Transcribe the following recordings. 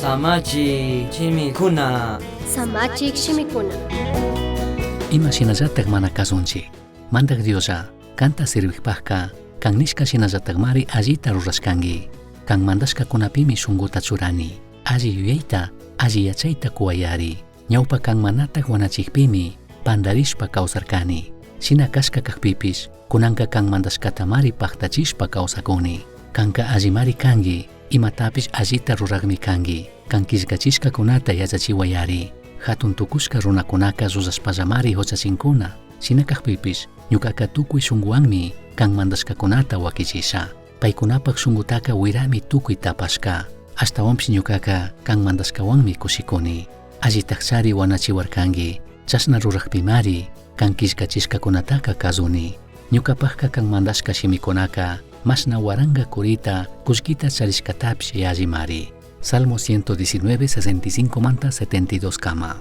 Samachi chimikuna. Samachik shimikuna. Ima shinallatak mana kasunchik. Mandak Diosa, kanta sirvikpajka, kan nishka shinallatak mari allita rurashkanki. Kan mandashkakunapimi shunguta churani. Alli yuyayta, alli yachayta kuwayari. Ñawpa kan manatak wanachikpimi, pandarishpa kawsarkani. Shina kashka kakpipish, kunanka kan mandashkata mari paktachishpa kawsakuni. Kanka alli mari kanki, imatapish allita ruragmi kanki. Kan killkachishka kunata yachachiwayari. Hatun tukushka runakunaka rurashpallamari hochachinkuna. Shina kakpipish, ñukaka tukuy shunguwanmi kan mandashkakunata wakichisha. Paykunapak shungutaka wirami tukuy tapashka. Ashtawanpish ñukaka kan mandashkawanmi kushikuni. Alli taksari wanachiwarkanki. Chashna ruragpimari kan killkachishkakunataka kazuni. Ñukapajka kan mandashka shimikunaka mashna waranga kurita kushkita charishkatapish yallimari. Salmo 119, 65 manta 72 kama.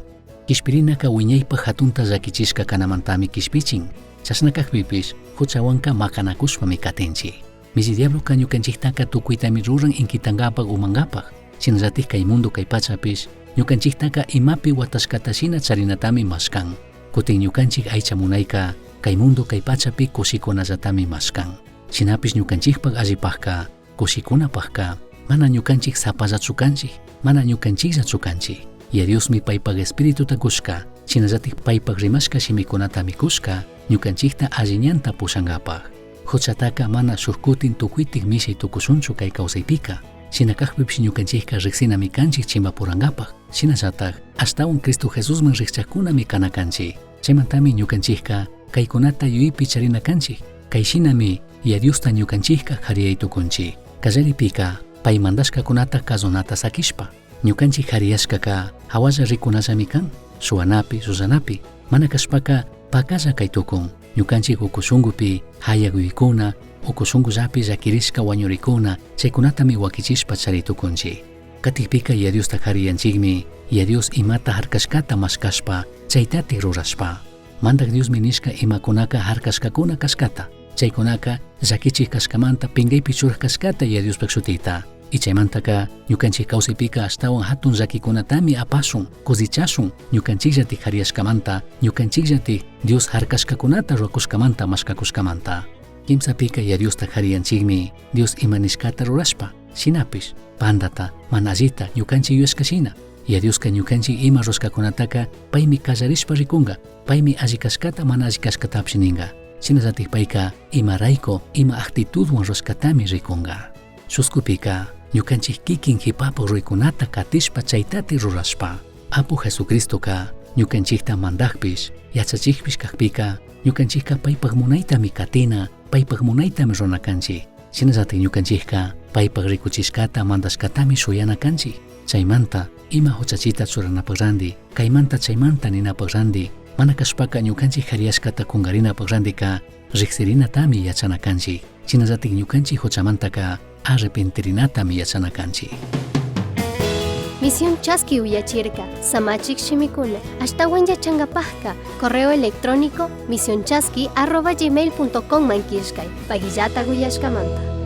Kishpirinaka wiñaypa hatunta llakichishka kanamantami kishpichin. Chashna kakpipish huchawanka makanakushpami katinchi. Misi diabloka ñukanchiktaka tukuitami ruran inkitangapak umangapak. Shinallatik kay mundo kay pachapish ñukanchiktaka imapi watashkatashina charinatami mashkan. Kutin ñukanchik aycha munayka kay mundo kay pachapi kushikunallatami mashkan. Shinapish ñukanchikpak allipajka kushikunapajka mana ñukanchik sapallachu kanchik, mana ñukanchikllachu kanchik. Y Diosmi paypak espirituta kushka, shinallatik paypak rimashka shimikunata mikushka, ñukanchikta alliñanta pushankapaj. Huchataka mana shukkutin tukuytik mishay tukushunchu kay kawsaypika. Shinakakpipish ñukanchikka riqsinami kanchik chimpapurankapaj. Shinallatak ashtawan Cristo Jesusman riqchaqkunami kana kanchik. Chaymantami ñukanchikka kaykunata yuypi charina kanchik. Kayshinami y Diosta ñukanchikka qariyaytukunchik. Kallaripika pay mandashkakunata kazunata sakishpa. Ñukanchik qariyashkaka hawalla rikunallami kan. Suwanapi, susanapi, mana kashpaka pakalla kaytukun. Ñukanchik ukushungupi hayakuykuna, ukushungullapi llakirishka wañurikuna, chaykunatami wakichishpa charitukunchik. Katikpika y Diosta qariyanchikmi, y Dios imata harkashkata mashkashpa, chaytati rurashpa. Mandak Diosmi nishka imakunaka harkashkakuna kashkata. Chaykunaka llakichik kashkamanta pingaypi churaq kashkata y Diospak shutita. Y chaymantaka ñukanchik kawsaypika ashtawan hatun llakikunatami apasun, kusichashun, ñukanchikllatik qariyashkamanta, ñukanchikllatik Dios harkashkakunata ruakushkamanta mashkakushkamanta. Kimsapika y Diosta qariyanchikmi, Dios imanishkata rurashpa, shinapish, pandata, mana allita ñukanchik yuyashkashina. Y Dioska ñukanchik ima rushkakunataka paymi kallarishpa rikunga, paymi alli kashkata mana alli kashkatapish ninga. Shinallatik payka ima rayko, ima actitudwan rushkatami rikunga. Shuskupika ñukanchik kikin hipapak ruykunata katishpa chaytati rurashpa. Apu Jesucristoka ñukanchikta mandakpish, yachachikpish kakpika ñukanchikka paypak munaytami katina, paypak munaytami runakanchik. Shinallatik ñukanchikka paypak rikuchishkata mandashkatami shuyana kanchik. Chaymanta ima huchachita churanapak randi, kaymanta chaymanta ninapak randi, mana kashpaka ñukanchik qariyashkata kungarinapak randika riqsirinatami yachana kanchik. Shinallatik ñukanchik huchamantaka arrepentirinatami yachana kanchik. Misión Chasqui Uyachirka, Samachik Shimikuna, ashtawan yachangapajka, correo electrónico misionchasqui@gmail.com mankishkay, pagillata guyashkamanta.